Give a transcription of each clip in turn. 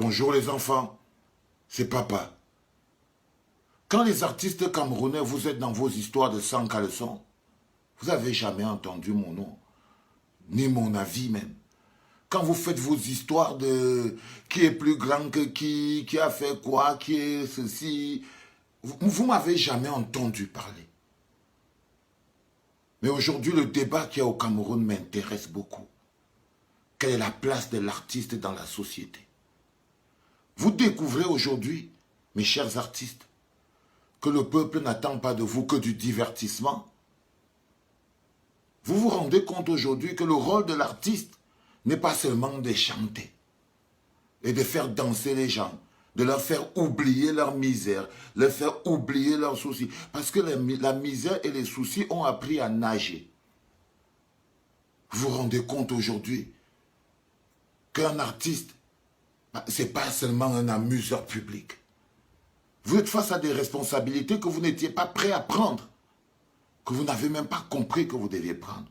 Bonjour les enfants, c'est papa. Quand les artistes camerounais, vous êtes dans vos histoires de sang caleçon, vous n'avez jamais entendu mon nom, ni mon avis même. Quand vous faites vos histoires de qui est plus grand que qui a fait quoi, qui est ceci, vous ne m'avez jamais entendu parler. Mais aujourd'hui, le débat qu'il y a au Cameroun m'intéresse beaucoup. Quelle est la place de l'artiste dans la société? Vous découvrez aujourd'hui, mes chers artistes, que le peuple n'attend pas de vous que du divertissement. Vous vous rendez compte aujourd'hui que le rôle de l'artiste n'est pas seulement de chanter et de faire danser les gens, de leur faire oublier leur misère, leur faire oublier leurs soucis. Parce que la misère et les soucis ont appris à nager. Vous vous rendez compte aujourd'hui qu'un artiste, ce n'est pas seulement un amuseur public. Vous êtes face à des responsabilités que vous n'étiez pas prêt à prendre, que vous n'avez même pas compris que vous deviez prendre.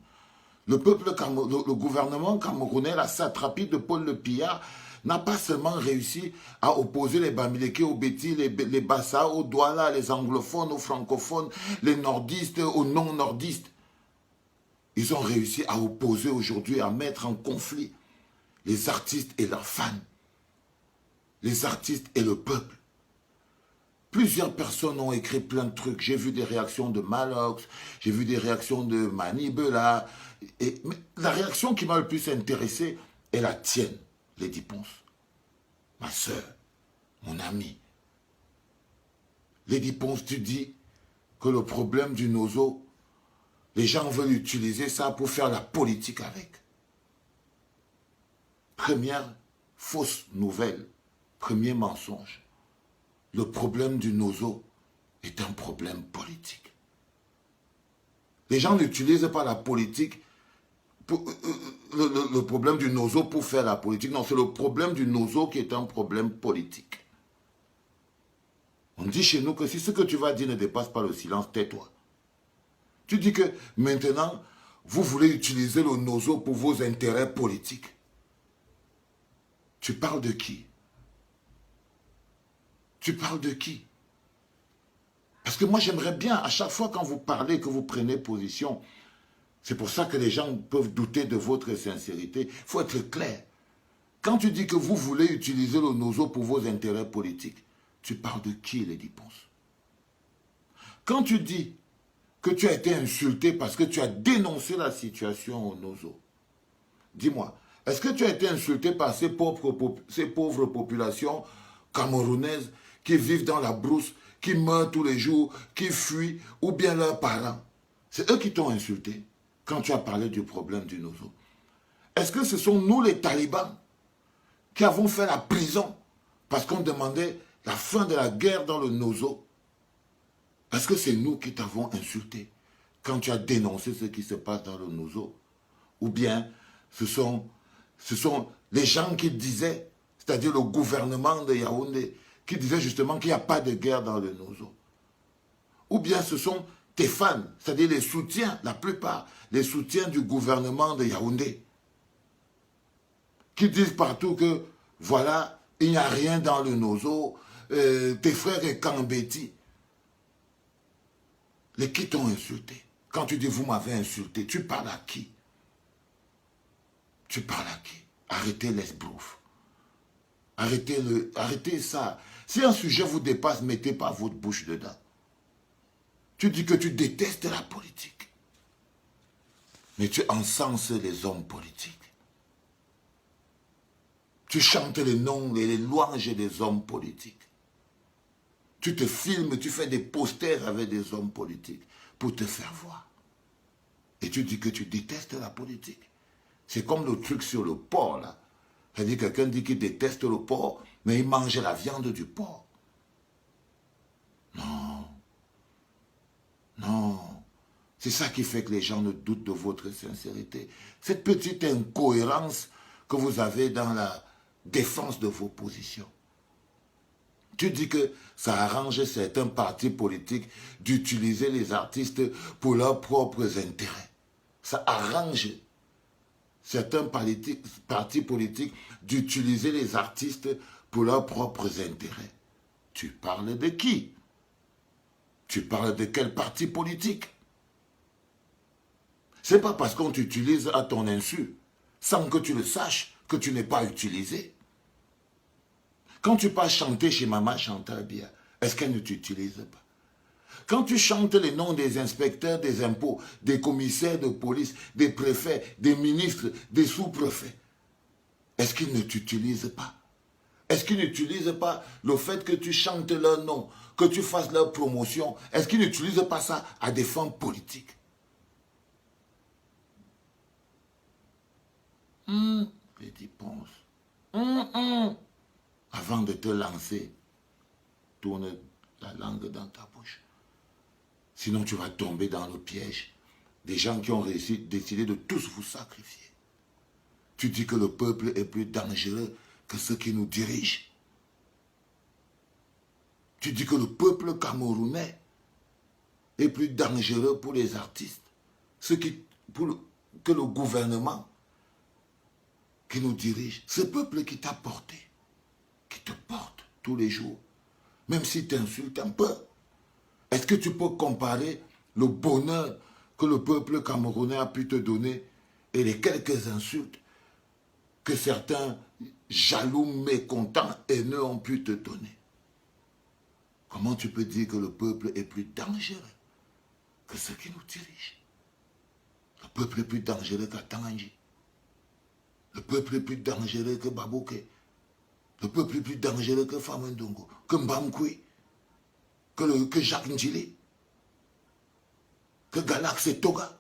Le gouvernement camerounais, la satrapie de Paul Le Pillar, n'a pas seulement réussi à opposer les Bamileke aux Bétis, les Bassa aux Douala, les anglophones aux francophones, les nordistes aux non-nordistes. Ils ont réussi à opposer aujourd'hui, à mettre en conflit les artistes et leurs fans, les artistes et le peuple. Plusieurs personnes ont écrit plein de trucs. J'ai vu des réactions de Malox, j'ai vu des réactions de Manibela. Mais la réaction qui m'a le plus intéressé est la tienne, Lady Ponce. Ma soeur, mon amie. Lady Ponce, tu dis que le problème du nozo, les gens veulent utiliser ça pour faire la politique avec. Première fausse nouvelle, premier mensonge. Le problème du nozo est un problème politique. Les gens n'utilisent pas la politique, le problème du nozo pour faire la politique. Non, c'est le problème du nozo qui est un problème politique. On dit chez nous que si ce que tu vas dire ne dépasse pas le silence, tais-toi. Tu dis que maintenant, vous voulez utiliser le nozo pour vos intérêts politiques. Tu parles de qui? Tu parles de qui? Parce que moi, j'aimerais bien, à chaque fois quand vous parlez, que vous prenez position, c'est pour ça que les gens peuvent douter de votre sincérité. Il faut être clair. Quand tu dis que vous voulez utiliser le nozo pour vos intérêts politiques, tu parles de qui, Lady Ponce? Quand tu dis que tu as été insulté parce que tu as dénoncé la situation au nozo, dis-moi, est-ce que tu as été insulté par ces pauvres populations camerounaises qui vivent dans la brousse, qui meurent tous les jours, qui fuient, ou bien leurs parents? C'est eux qui t'ont insulté quand tu as parlé du problème du nozo. Est-ce que ce sont nous les talibans qui avons fait la prison parce qu'on demandait la fin de la guerre dans le nozo? Est-ce que c'est nous qui t'avons insulté quand tu as dénoncé ce qui se passe dans le nozo? Ou bien ce sont les gens qui disaient, c'est-à-dire le gouvernement de Yaoundé, qui disait justement qu'il n'y a pas de guerre dans le nozo? Ou bien ce sont tes fans, c'est-à-dire les soutiens, la plupart, les soutiens du gouvernement de Yaoundé, qui disent partout que, voilà, il n'y a rien dans le nozo, tes frères et Kambeti. Les qui t'ont insulté? Quand tu dis vous m'avez insulté, tu parles à qui? Tu parles à qui? Arrêtez l'esbrouf. Arrêtez ça. Si un sujet vous dépasse, mettez pas votre bouche dedans. Tu dis que tu détestes la politique. Mais tu encenses les hommes politiques. Tu chantes les noms, les louanges des hommes politiques. Tu te filmes, tu fais des posters avec des hommes politiques pour te faire voir. Et tu dis que tu détestes la politique. C'est comme le truc sur le porc, là. C'est-à-dire quelqu'un dit qu'il déteste le porc, mais il mange la viande du porc. Non. Non. C'est ça qui fait que les gens ne doutent de votre sincérité. Cette petite incohérence que vous avez dans la défense de vos positions. Tu dis que ça arrange certains partis politiques d'utiliser les artistes pour leurs propres intérêts. Ça arrange certains partis politiques d'utiliser les artistes pour leurs propres intérêts. Tu parles de qui? Tu parles de quel parti politique? Ce n'est pas parce qu'on t'utilise à ton insu, sans que tu le saches, que tu n'es pas utilisé. Quand tu pars chanter chez Maman Chantal Biya, est-ce qu'elle ne t'utilise pas? Quand tu chantes les noms des inspecteurs des impôts, des commissaires de police, des préfets, des ministres, des sous-préfets, est-ce qu'ils ne t'utilisent pas? Est-ce qu'ils n'utilisent pas le fait que tu chantes leur nom, que tu fasses leur promotion? Est-ce qu'ils n'utilisent pas ça à des fins politiques? J'ai dit, pense. Avant de te lancer, tourne la langue dans ta bouche. Sinon, tu vas tomber dans le piège des gens qui ont décidé de tous vous sacrifier. Tu dis que le peuple est plus dangereux que ceux qui nous dirigent. Tu dis que le peuple camerounais est plus dangereux pour les artistes que le gouvernement qui nous dirige. Ce peuple qui t'a porté, qui te porte tous les jours, même si tu insultes un peu. Est-ce que tu peux comparer le bonheur que le peuple camerounais a pu te donner et les quelques insultes que certains jaloux, mécontents, haineux ont pu te donner? Comment tu peux dire que le peuple est plus dangereux que ceux qui nous dirigent? Le peuple est plus dangereux qu'Atanganji. Le peuple est plus dangereux que Babouké. Le peuple est plus dangereux que Famendongo, que Mbamkoui, que Jacques Ndjili, que Galax et Toga.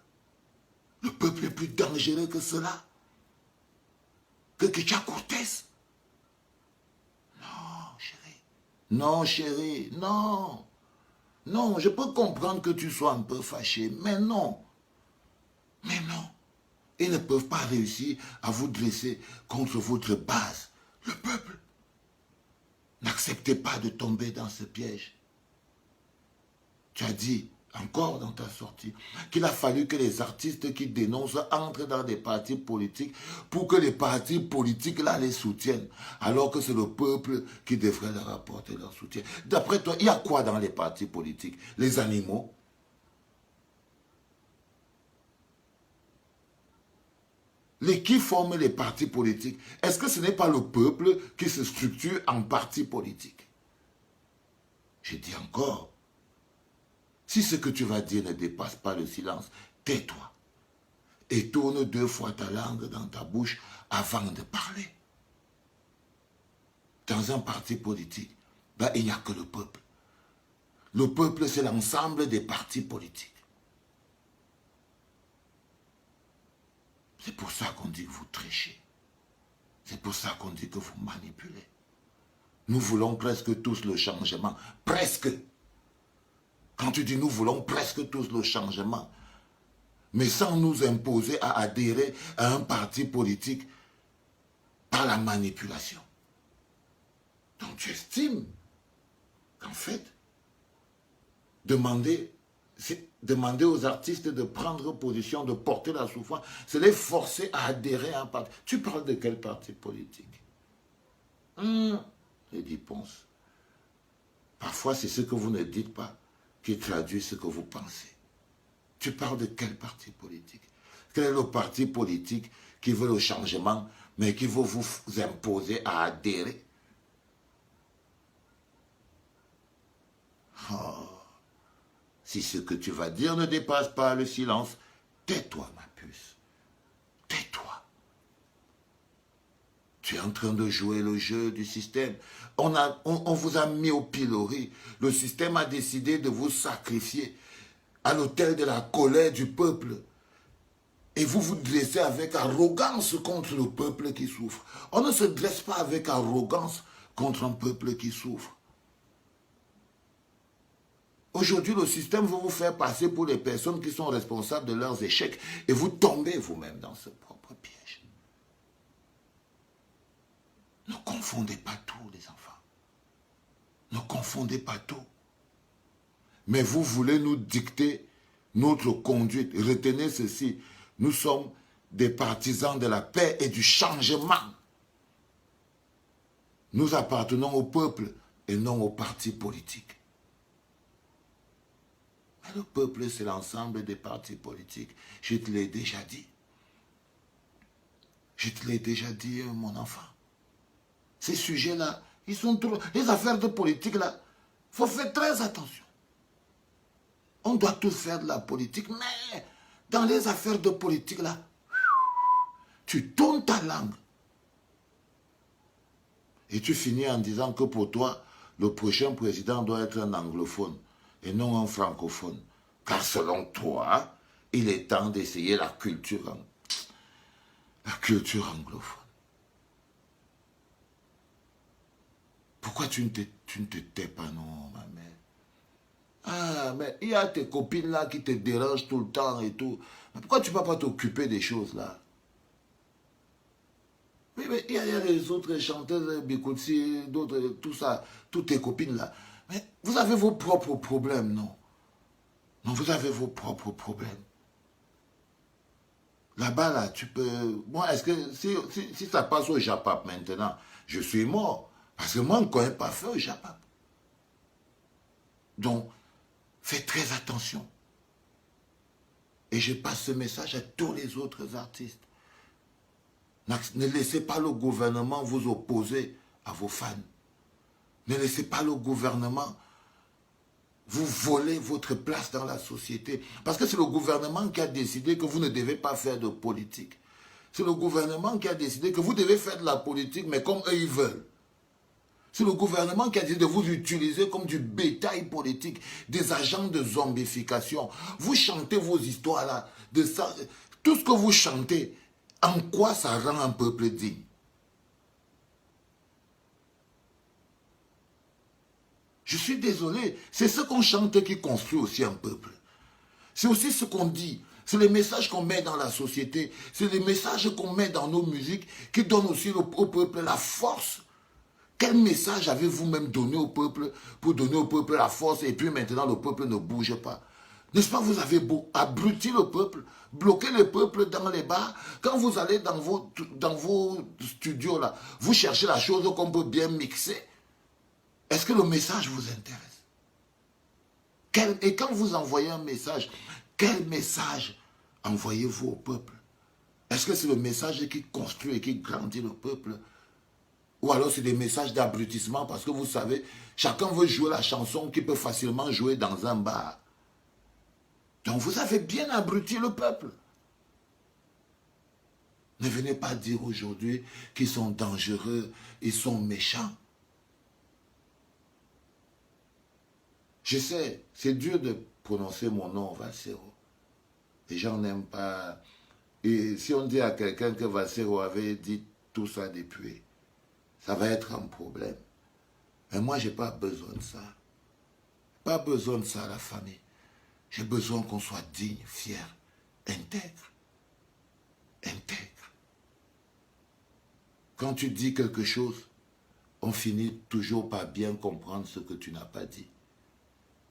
Le peuple est plus dangereux que cela, que Kicha Cortés. Non, chérie. Non, chérie, non. Non, je peux comprendre que tu sois un peu fâché, mais non. Mais non. Ils ne peuvent pas réussir à vous dresser contre votre base, le peuple. N'acceptez pas de tomber dans ce piège. Tu as dit, encore dans ta sortie, qu'il a fallu que les artistes qui dénoncent entrent dans des partis politiques pour que les partis politiques là les soutiennent, alors que c'est le peuple qui devrait leur apporter leur soutien. D'après toi, il y a quoi dans les partis politiques? Les animaux? Qui forment les partis politiques? Est-ce que ce n'est pas le peuple qui se structure en partis politiques? Je dis encore, si ce que tu vas dire ne dépasse pas le silence, tais-toi et tourne 2 fois ta langue dans ta bouche avant de parler. Dans un parti politique, il n'y a que le peuple. Le peuple, c'est l'ensemble des partis politiques. C'est pour ça qu'on dit que vous trichez. C'est pour ça qu'on dit que vous manipulez. Nous voulons presque tous le changement. Presque. Quand tu dis nous voulons presque tous le changement, mais sans nous imposer à adhérer à un parti politique par la manipulation. Donc tu estimes qu'en fait, demander aux artistes de prendre position, de porter la souffrance, c'est les forcer à adhérer à un parti. Tu parles de quel parti politique? Je dis, pense. Parfois, c'est ce que vous ne dites pas qui traduit ce que vous pensez. Tu parles de quel parti politique? Quel est le parti politique qui veut le changement, mais qui veut vous imposer à adhérer? Oh. Si ce que tu vas dire ne dépasse pas le silence, tais-toi, ma puce. Tais-toi. Tu es en train de jouer le jeu du système. On vous a mis au pilori. Le système a décidé de vous sacrifier à l'autel de la colère du peuple. Et vous vous dressez avec arrogance contre le peuple qui souffre. On ne se dresse pas avec arrogance contre un peuple qui souffre. Aujourd'hui, le système veut vous faire passer pour les personnes qui sont responsables de leurs échecs et vous tombez vous-même dans ce propre piège. Ne confondez pas tout, les enfants. Ne confondez pas tout. Mais vous voulez nous dicter notre conduite. Retenez ceci, nous sommes des partisans de la paix et du changement. Nous appartenons au peuple et non aux partis politiques. Mais le peuple, c'est l'ensemble des partis politiques. Je te l'ai déjà dit. Je te l'ai déjà dit, mon enfant. Ces sujets-là, ils sont trop... Les affaires de politique, là, il faut faire très attention. On doit tous faire de la politique, mais dans les affaires de politique, là, tu tournes ta langue. Et tu finis en disant que pour toi, le prochain président doit être un anglophone et non un francophone. Car selon toi, il est temps d'essayer la culture anglophone. Pourquoi tu ne te tais pas, non, ma mère? Ah, mais il y a tes copines là qui te dérangent tout le temps et tout. Mais pourquoi tu ne peux pas t'occuper des choses là? Mais il y a les autres chanteuses, Bikoutsi, d'autres, tout ça, toutes tes copines là. Mais vous avez vos propres problèmes, non? Non, vous avez vos propres problèmes. Là-bas, là, tu peux... Moi, est-ce que si ça passe au Japap maintenant, je suis mort. Parce que moi, je ne connais pas fait au Japap. Donc, faites très attention. Et je passe ce message à tous les autres artistes. Ne laissez pas le gouvernement vous opposer à vos fans. Ne laissez pas le gouvernement vous voler votre place dans la société. Parce que c'est le gouvernement qui a décidé que vous ne devez pas faire de politique. C'est le gouvernement qui a décidé que vous devez faire de la politique, mais comme eux ils veulent. C'est le gouvernement qui a décidé de vous utiliser comme du bétail politique, des agents de zombification. Vous chantez vos histoires là, de ça, tout ce que vous chantez, en quoi ça rend un peuple digne? Je suis désolé, c'est ce qu'on chante qui construit aussi un peuple. C'est aussi ce qu'on dit, c'est les messages qu'on met dans la société, c'est les messages qu'on met dans nos musiques qui donnent aussi au peuple la force. Quel message avez-vous même donné au peuple pour donner au peuple la force et puis maintenant le peuple ne bouge pas? N'est-ce pas, vous avez beau abrutir le peuple, bloquer le peuple dans les bars. Quand vous allez dans vos studios là, vous cherchez la chose qu'on peut bien mixer. Est-ce que le message vous intéresse? Et quand vous envoyez un message, quel message envoyez-vous au peuple? Est-ce que c'est le message qui construit et qui grandit le peuple? Ou alors c'est des messages d'abrutissement parce que vous savez, chacun veut jouer la chanson qu'il peut facilement jouer dans un bar. Donc vous avez bien abruti le peuple. Ne venez pas dire aujourd'hui qu'ils sont dangereux, ils sont méchants. Je sais, c'est dur de prononcer mon nom, Vassero. Les gens n'aiment pas. Et si on dit à quelqu'un que Vassero avait dit tout ça depuis, ça va être un problème. Mais moi, je n'ai pas besoin de ça. Pas besoin de ça, la famille. J'ai besoin qu'on soit digne, fier, intègre. Intègre. Quand tu dis quelque chose, on finit toujours par bien comprendre ce que tu n'as pas dit.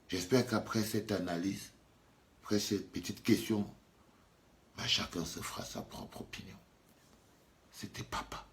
J'espère qu'après cette analyse, après cette petite question, chacun se fera sa propre opinion. C'était papa.